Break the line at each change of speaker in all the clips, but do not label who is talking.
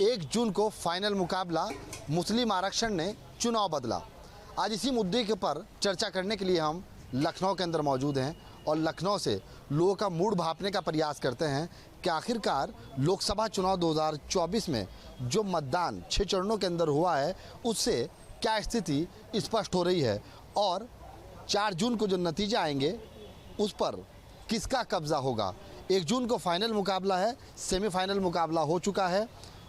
1 जून को फाइनल मुकाबला, मुस्लिम आरक्षण ने चुनाव बदला। आज इसी मुद्दे के पर चर्चा करने के लिए हम लखनऊ के अंदर मौजूद हैं और लखनऊ से लोगों का मूड भांपने का प्रयास करते हैं कि आखिरकार लोकसभा चुनाव 2024 में जो मतदान 6 चरणों के अंदर हुआ है उससे क्या स्थिति स्पष्ट हो रही है और 4 जून को जो नतीजे आएंगे उस पर किसका कब्जा होगा। 1 जून को फाइनल मुकाबला है, सेमीफाइनल मुकाबला हो चुका है।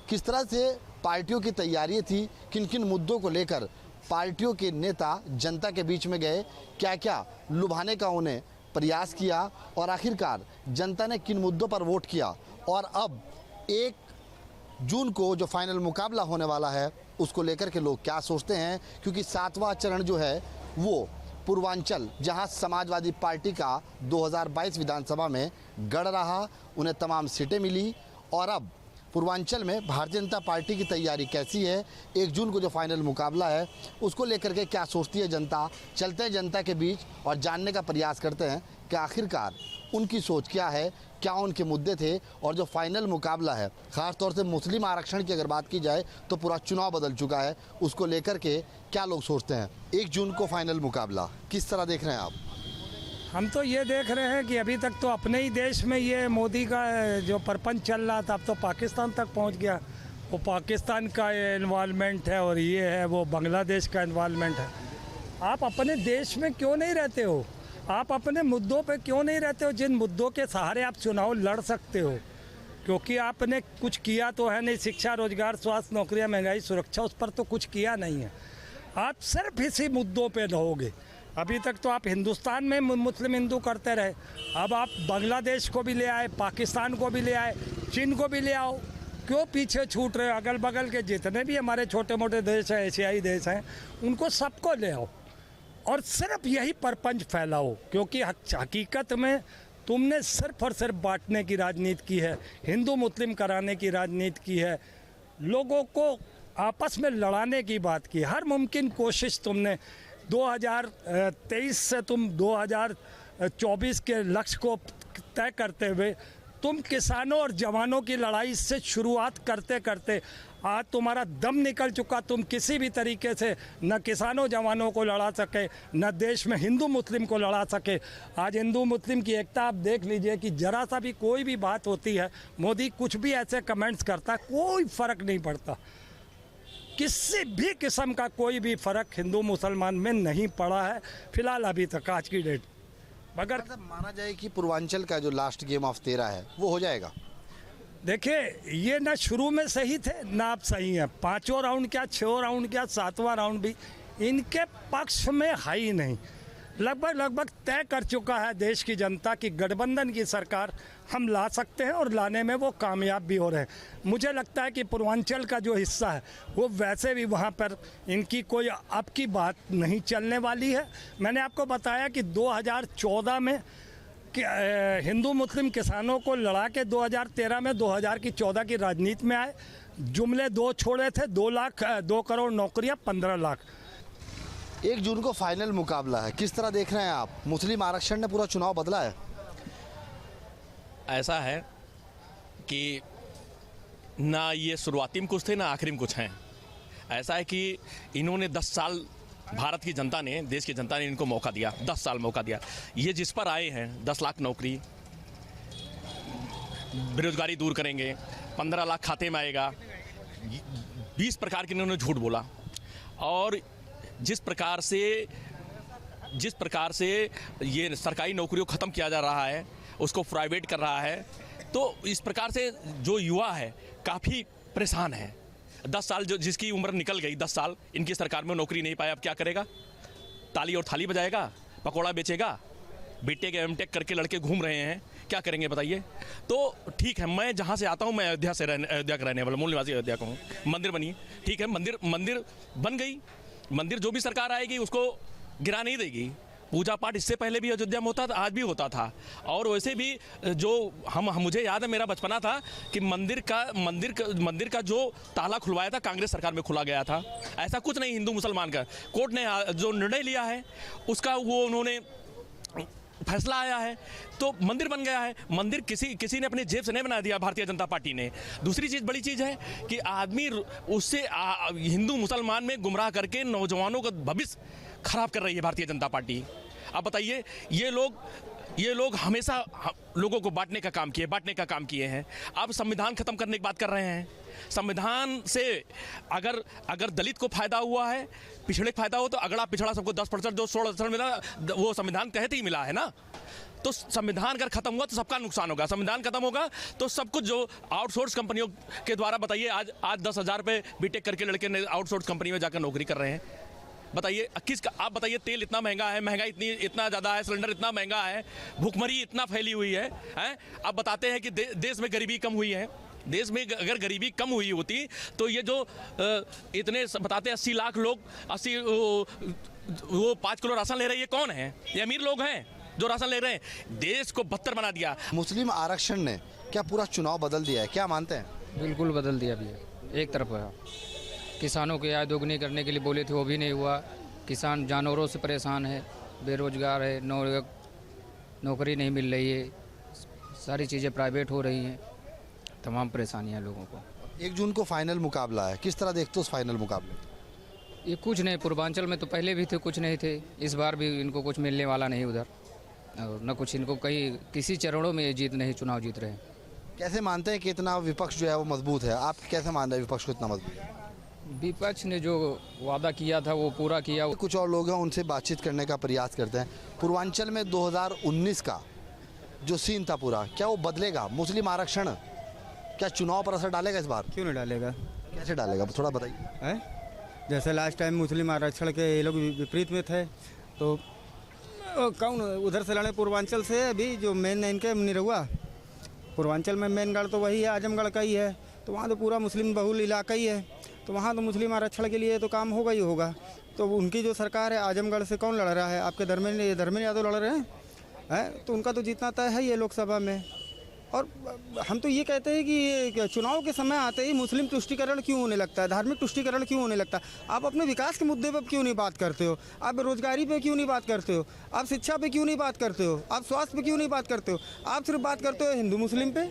किस तरह से पार्टियों की तैयारी थी, किन किन मुद्दों को लेकर पार्टियों के नेता जनता के बीच में गए, क्या क्या लुभाने का उन्हें प्रयास किया और आखिरकार जनता ने किन मुद्दों पर वोट किया और अब 1 जून को जो फाइनल मुकाबला होने वाला है उसको लेकर के लोग क्या सोचते हैं। क्योंकि 7वां चरण जो है वो पूर्वांचल, जहां समाजवादी पार्टी का 2022 विधानसभा में गढ़ रहा, उन्हें तमाम सीटें मिली और अब पूर्वांचल में भारतीय जनता पार्टी की तैयारी कैसी है, 1 जून को जो फाइनल मुकाबला है उसको लेकर के क्या सोचती है जनता। चलते हैं जनता के बीच और जानने का प्रयास करते हैं कि आखिरकार उनकी सोच क्या है, क्या उनके मुद्दे थे और जो फाइनल मुकाबला है, ख़ास तौर से मुस्लिम आरक्षण की अगर बात की जाए तो पूरा चुनाव बदल चुका है, उसको लेकर के क्या लोग सोचते हैं। 1 जून को फाइनल मुकाबला किस तरह देख रहे हैं आप?
हम तो ये देख रहे हैं कि अभी तक तो अपने ही देश में ये मोदी का जो परपंच चल रहा था, अब तो पाकिस्तान तक पहुंच गया। वो पाकिस्तान का इन्वॉल्वमेंट है और ये है वो बांग्लादेश का इन्वॉल्वमेंट है। आप अपने देश में क्यों नहीं रहते हो? आप अपने मुद्दों पे क्यों नहीं रहते हो, जिन मुद्दों के सहारे आप चुनाव लड़ सकते हो? क्योंकि आपने कुछ किया तो है नहीं। शिक्षा, रोजगार, स्वास्थ्य, नौकरियाँ, महंगाई, सुरक्षा, उस पर तो कुछ किया नहीं है। आप सिर्फ इसी मुद्दों पे रहोगे। अभी तक तो आप हिंदुस्तान में मुस्लिम हिंदू करते रहे, अब आप बांग्लादेश को भी ले आए, पाकिस्तान को भी ले आए, चीन को भी ले आओ। क्यों पीछे छूट रहे हो? अगल बगल के जितने भी हमारे छोटे मोटे देश हैं, एशियाई देश हैं, उनको सबको ले आओ और सिर्फ यही परपंच फैलाओ। क्योंकि हकीकत में तुमने सिर्फ और सिर्फ बांटने की राजनीति की है, हिंदू मुस्लिम कराने की राजनीति की है, लोगों को आपस में लड़ाने की बात की। हर मुमकिन कोशिश तुमने 2023 से तुम 2024 के लक्ष्य को तय करते हुए तुम किसानों और जवानों की लड़ाई से शुरुआत करते करते आज तुम्हारा दम निकल चुका। तुम किसी भी तरीके से न किसानों जवानों को लड़ा सके, न देश में हिंदू मुस्लिम को लड़ा सके। आज हिंदू मुस्लिम की एकता आप देख लीजिए कि जरा सा भी कोई भी बात होती है, मोदी कुछ भी ऐसे कमेंट्स करता है, कोई फ़र्क नहीं पड़ता। किसी भी किस्म का कोई भी फ़र्क हिंदू मुसलमान में नहीं पड़ा है फिलहाल अभी तक, आज की डेट। मगर
माना जाए कि पूर्वांचल का जो लास्ट गेम ऑफ 13 है वो हो जाएगा।
देखिए, ये ना शुरू में सही थे ना अब सही हैं। 5वां राउंड क्या, 6वां राउंड क्या, 7वां राउंड भी इनके पक्ष में है ही नहीं। लगभग तय कर चुका है देश की जनता की गठबंधन की सरकार हम ला सकते हैं और लाने में वो कामयाब भी हो रहे हैं। मुझे लगता है कि पूर्वांचल का जो हिस्सा है वो वैसे भी वहाँ पर इनकी कोई अब की बात नहीं चलने वाली है। मैंने आपको बताया कि 2014 में हिंदू मुस्लिम किसानों को लड़ा के 2013 में 2014 की राजनीति में आए। जुमले 2 छोड़े थे, 2 करोड़ नौकरियाँ, 15 लाख।
1 जून को फाइनल मुकाबला है, किस तरह देख रहे हैं आप? मुस्लिम आरक्षण ने पूरा चुनाव बदला है।
ऐसा है कि ना ये शुरुआती में कुछ थे ना आखिरी में कुछ हैं। ऐसा है कि इन्होंने 10 साल, भारत की जनता ने, देश की जनता ने इनको मौका दिया, 10 साल मौका दिया। ये जिस पर आए हैं 10 लाख नौकरी, बेरोजगारी दूर करेंगे, 15 लाख खाते में आएगा, 20 प्रकार के इन्होंने झूठ बोला। और जिस प्रकार से ये सरकारी नौकरियों ख़त्म किया जा रहा है, उसको प्राइवेट कर रहा है, तो इस प्रकार से जो युवा है काफ़ी परेशान है। 10 साल जो जिसकी उम्र निकल गई, 10 साल इनकी सरकार में नौकरी नहीं पाया, अब क्या करेगा? ताली और थाली बजाएगा, पकौड़ा बेचेगा, बीटेक के एमटेक करके लड़के घूम रहे हैं, क्या करेंगे बताइए? तो ठीक है, मैं जहाँ से आता हूँ, मैं अयोध्या का रहने वाला, मूल निवासी अयोध्या का हूँ। मंदिर बनी, ठीक है, मंदिर बन गई। मंदिर जो भी सरकार आएगी उसको गिरा नहीं देगी। पूजा पाठ इससे पहले भी अयोध्या में होता था, आज भी होता था। और वैसे भी जो मुझे याद है, मेरा बचपना था कि मंदिर का जो ताला खुलवाया था कांग्रेस सरकार में खुला गया था। ऐसा कुछ नहीं हिंदू मुसलमान का। कोर्ट ने जो निर्णय लिया है उसका वो उन्होंने फैसला आया है तो मंदिर बन गया है। मंदिर किसी ने अपनी जेब से नहीं बना दिया, भारतीय जनता पार्टी ने। दूसरी चीज़, बड़ी चीज़ है कि आदमी उससे हिंदू मुसलमान में गुमराह करके नौजवानों का भविष्य खराब कर रही है भारतीय जनता पार्टी। आप बताइए, ये लोग हमेशा लोगों को बांटने का काम किए हैं। अब संविधान खत्म करने की बात कर रहे हैं। संविधान से अगर दलित को फायदा हुआ है, पिछड़े को फायदा हो, तो अगड़ा पिछड़ा सबको 10% जो 16% मिला, वो संविधान तहत ही मिला है ना। तो संविधान अगर खत्म हुआ तो सबका नुकसान होगा। संविधान खत्म होगा तो सब कुछ जो आउटसोर्स कंपनियों के द्वारा, बताइए आज 10,000 रुपये बीटेक करके लड़के ने आउटसोर्स कंपनी में जाकर नौकरी कर रहे हैं। बताइए आप बताइए, तेल इतना महंगा है, महंगाई इतना ज़्यादा है, सिलेंडर इतना महंगा है, भुखमरी इतना फैली हुई है, हैं? अब बताते हैं कि देश में गरीबी कम हुई है। देश में अगर गरीबी कम हुई होती तो ये जो इतने बताते 80 लाख लोग 5 किलो राशन ले रहे हैं, ये कौन है? ये अमीर लोग हैं जो राशन ले रहे हैं। देश को बदतर बना दिया।
मुस्लिम आरक्षण ने क्या पूरा चुनाव बदल दिया है, क्या मानते हैं?
बिल्कुल बदल दिया भैया, एक तरफ है। किसानों की आय दोगुनी करने के लिए बोले थे, वो भी नहीं हुआ। किसान जानवरों से परेशान है, बेरोजगार है, नौकरी नहीं मिल रही है, सारी चीज़ें प्राइवेट हो रही हैं, तमाम परेशानियां लोगों को।
1 जून को फाइनल मुकाबला है, किस तरह देखते हो उस फाइनल मुकाबले?
ये कुछ नहीं, पूर्वांचल में तो पहले भी थे, कुछ नहीं थे। इस बार भी इनको कुछ मिलने वाला नहीं उधर, और न कुछ इनको किसी चरणों में चुनाव जीत रहे हैं।
कैसे मानते हैं कि इतना विपक्ष जो है वो मजबूत है? आप कैसे मान रहे हैं विपक्ष को इतना मजबूत है?
विपक्ष ने जो वादा किया था वो पूरा किया।
कुछ और लोग हैं, उनसे बातचीत करने का प्रयास करते हैं। पूर्वांचल में 2019 का जो सीन था पूरा, क्या वो बदलेगा? मुस्लिम आरक्षण क्या चुनाव पर असर डालेगा इस बार?
क्यों नहीं डालेगा?
कैसे डालेगा, थोड़ा बताइए।
जैसे लास्ट टाइम मुस्लिम आरक्षण के ये लोग विपरीत में थे, तो कौन उधर से लड़े? पूर्वांचल से अभी जो मेन इनके निरहुआ, पूर्वांचल में मेन गढ़ तो वही है, आजमगढ़ का ही है। तो वहाँ तो पूरा मुस्लिम बहुल इलाका ही है, तो वहाँ तो मुस्लिम आरक्षण के लिए तो काम होगा ही होगा। तो उनकी जो सरकार है, आजमगढ़ से कौन लड़ रहा है? आपके धर्मेंद्र यादव लड़ रहे हैं, तो उनका तो जीतना तय है ये लोकसभा में। और हम तो ये कहते हैं कि चुनाव के समय आते ही मुस्लिम तुष्टीकरण क्यों होने लगता है, धार्मिक तुष्टीकरण क्यों होने लगता है? आप अपने विकास के मुद्दे पर क्यों नहीं बात करते हो? आप बेरोजगारी पे क्यों नहीं बात करते हो? आप शिक्षा पे क्यों नहीं बात करते हो? आप स्वास्थ्य पे क्यों नहीं बात करते हो? आप सिर्फ बात करते हो हिंदू मुस्लिम पे,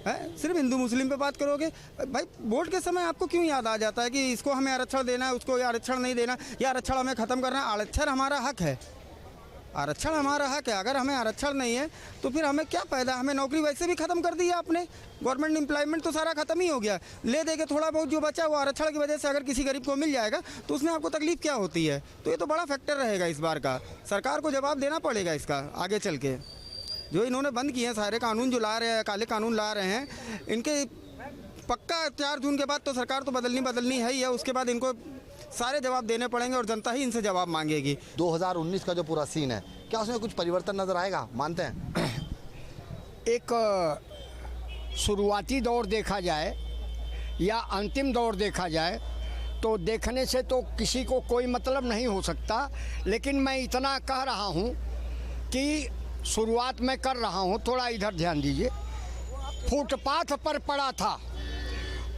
है? सिर्फ हिंदू मुस्लिम पे बात करोगे। भाई वोट के समय आपको क्यों याद आ जाता है कि इसको हमें आरक्षण देना है, उसको आरक्षण नहीं देना, या आरक्षण हमें ख़त्म करना है? आरक्षण हमारा हक है, आरक्षण हमारा हक है। अगर हमें आरक्षण नहीं है तो फिर हमें क्या फ़ायदा? हमें नौकरी वैसे भी ख़त्म कर दी है आपने, गवर्नमेंट एम्प्लॉयमेंट तो सारा ख़त्म ही हो गया। ले दे के थोड़ा बहुत जो बचा वो आरक्षण की वजह से अगर किसी गरीब को मिल जाएगा तो उसमें आपको तकलीफ क्या होती है? तो ये तो बड़ा फैक्टर रहेगा इस बार का। सरकार को जवाब देना पड़ेगा इसका आगे चल के। जो इन्होंने बंद किए हैं सारे कानून जो ला रहे हैं, काले कानून ला रहे हैं, इनके पक्का 4 जून के बाद तो सरकार तो बदलनी है ही है। उसके बाद इनको सारे जवाब देने पड़ेंगे और जनता ही इनसे जवाब मांगेगी।
2019 का जो पूरा सीन है, क्या उसमें कुछ परिवर्तन नजर आएगा, मानते हैं?
एक शुरुआती दौर देखा जाए या अंतिम दौर देखा जाए तो देखने से तो किसी को कोई मतलब नहीं हो सकता, लेकिन मैं इतना कह रहा हूँ कि शुरुआत मैं कर रहा हूँ, थोड़ा इधर ध्यान दीजिए। फुटपाथ पर पड़ा था,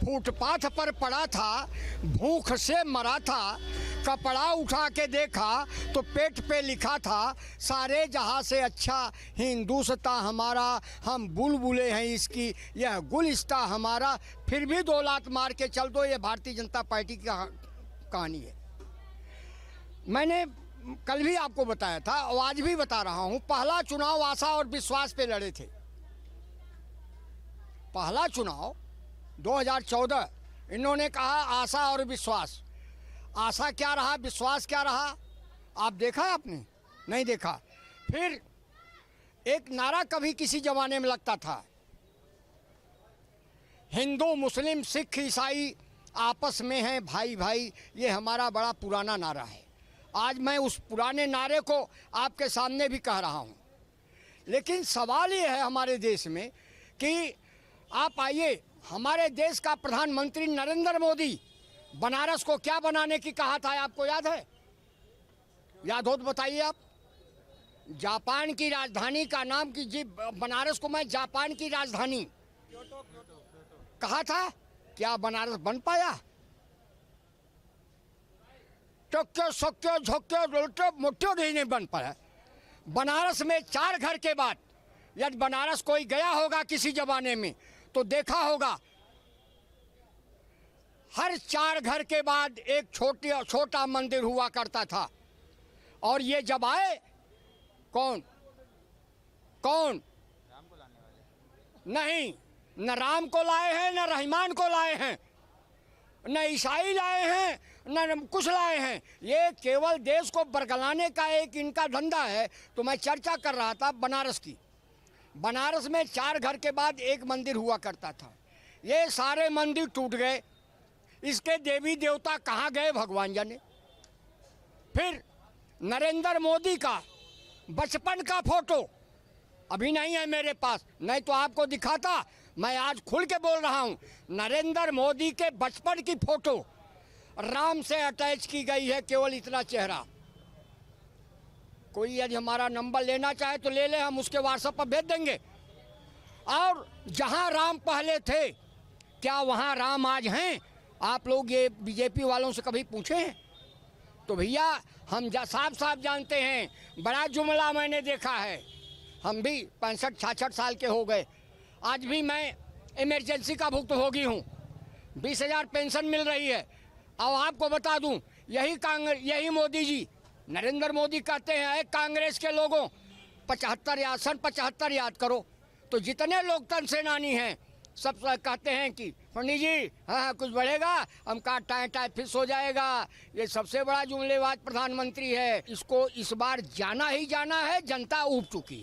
फुटपाथ पर पड़ा था, भूख से मरा था, कपड़ा उठा के देखा तो पेट पे लिखा था, सारे जहाँ से अच्छा हिंदुस्तां हमारा, हम बुलबुले हैं इसकी, यह गुलिस्ता हमारा, फिर भी 2 लात मार के चल दो। ये भारतीय जनता पार्टी की कहानी है। मैंने कल भी आपको बताया था और आज भी बता रहा हूँ, पहला चुनाव आशा और विश्वास पे लड़े थे। पहला चुनाव 2014 इन्होंने कहा आशा और विश्वास। आशा क्या रहा, विश्वास क्या रहा, आप देखा आपने? नहीं देखा। फिर एक नारा कभी किसी जमाने में लगता था, हिंदू मुस्लिम सिख ईसाई आपस में हैं भाई भाई। ये हमारा बड़ा पुराना नारा है। आज मैं उस पुराने नारे को आपके सामने भी कह रहा हूँ। लेकिन सवाल ये है हमारे देश में कि आप आइए, हमारे देश का प्रधानमंत्री नरेंद्र मोदी बनारस को क्या बनाने की कहा था, आपको याद है? याद हो तो बताइए आप। जापान की राजधानी का नाम कीजिए, बनारस को मैं जापान की राजधानी कहा था। क्या बनारस बन पाया? टक्के सक्के झक्के रोटे मोटे नहीं बन पाया। बनारस में 4 घर के बाद, यदि बनारस कोई गया होगा किसी जमाने में तो देखा होगा हर 4 घर के बाद एक छोटा मंदिर हुआ करता था। और ये जब आए, कौन नहीं, न राम को लाए हैं, न रहमान को लाए हैं, न ईसाई लाए हैं, न कुछ लाए हैं। ये केवल देश को बरगलाने का एक इनका धंधा है। तो मैं चर्चा कर रहा था बनारस की। बनारस में 4 घर के बाद एक मंदिर हुआ करता था। ये सारे मंदिर टूट गए। इसके देवी देवता कहाँ गए भगवान जाने। फिर नरेंद्र मोदी का बचपन का फोटो अभी नहीं है मेरे पास, नहीं तो आपको दिखाता। मैं आज खुल के बोल रहा हूँ, नरेंद्र मोदी के बचपन की फोटो राम से अटैच की गई है, केवल इतना चेहरा। कोई यदि हमारा नंबर लेना चाहे तो ले ले, हम उसके व्हाट्सएप पर भेज देंगे। और जहाँ राम पहले थे, क्या वहाँ राम आज हैं? आप लोग ये बीजेपी वालों से कभी पूछे हैं? तो भैया हम साफ साफ जानते हैं। बड़ा जुमला मैंने देखा है। हम भी 65-66 साल के हो गए। आज भी मैं इमरजेंसी का भुक्तभोगी हूँ। 20,000 पेंशन मिल रही है। और आपको बता दूं, यही मोदी जी, नरेंद्र मोदी कहते हैं कांग्रेस के लोगों 75 याद, सन 75 याद करो। तो जितने लोकतंत्र सेनानी हैं सब कहते हैं कि पंडित जी हाँ कुछ बढ़ेगा, हम का टाइम फिक्स हो जाएगा। ये सबसे बड़ा जुमलेबाज प्रधानमंत्री है। इसको इस बार जाना ही जाना है। जनता ऊब चुकी है।